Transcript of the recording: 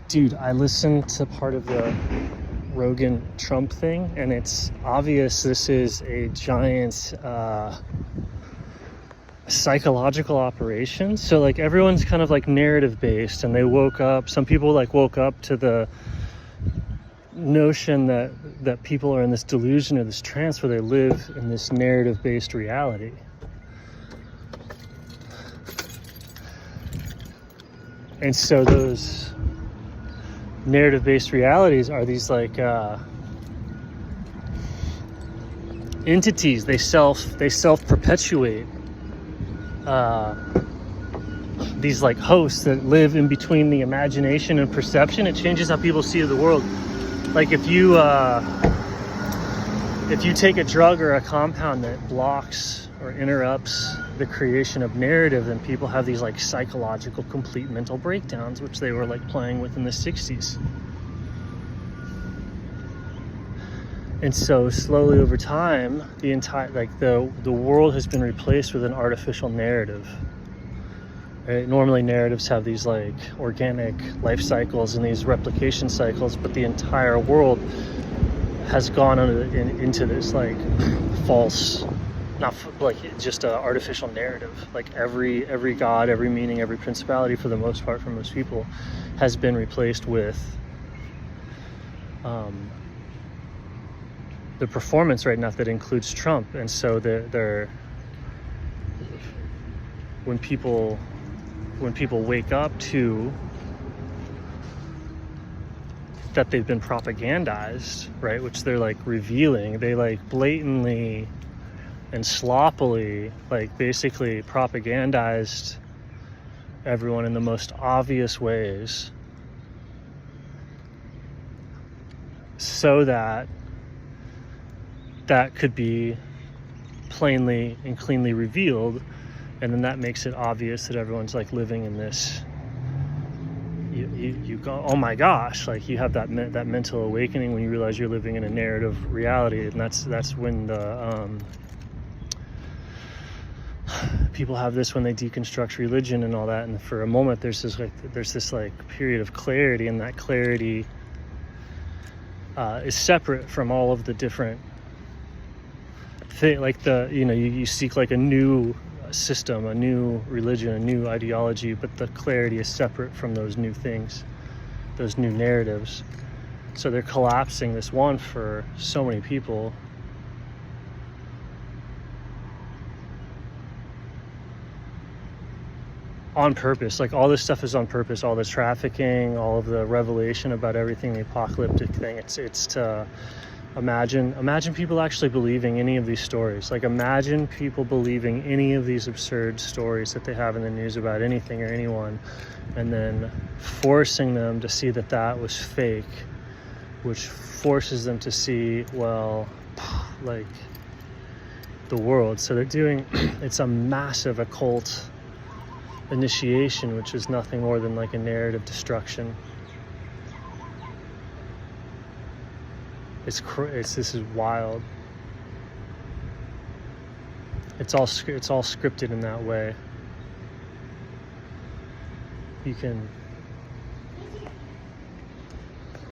Dude, I listened to part of the Rogan Trump thing, and it's obvious this is a giant psychological operation. So like everyone's kind of like narrative based, and they woke up, some people like woke up to the notion that people are in this delusion or this trance where they live in this narrative based reality. And so those narrative based realities are these like entities. They self perpetuate, these like hosts that live in between the imagination and perception. It changes how people see the world. Like if you take a drug or a compound that blocks or interrupts the creation of narrative, then people have these like psychological complete mental breakdowns, which they were like playing with in the 60s. And so slowly over time, the entire the world has been replaced with an artificial narrative. Right? Normally narratives have these like organic life cycles and these replication cycles, but the entire world has gone into this like false, not like just an artificial narrative. Like every god, every meaning, every principality, for the most part, for most people, has been replaced with the performance right now that includes Trump. And so they're when people wake up to that they've been propagandized, right, which they're like revealing, they like blatantly and sloppily like basically propagandized everyone in the most obvious ways so that could be plainly and cleanly revealed, and then that makes it obvious that everyone's like living in this, you go, oh my gosh, like you have that mental awakening when you realize you're living in a narrative reality. And that's when the people have this when they deconstruct religion and all that, and for a moment there's this period of clarity, and that clarity is separate from all of the different thing, like you seek like a new system, a new religion, a new ideology, but the clarity is separate from those new things, those new narratives. So they're collapsing this one for so many people. On purpose. Like all this stuff is on purpose. All the trafficking, all of the revelation about everything, the apocalyptic thing. It's to imagine people actually believing any of these stories. Like imagine people believing any of these absurd stories that they have in the news about anything or anyone, and then forcing them to see that was fake, which forces them to see, well, like the world. So they're doing, it's a massive occult initiation, which is nothing more than like a narrative destruction. This is wild. It's all scripted in that way. You can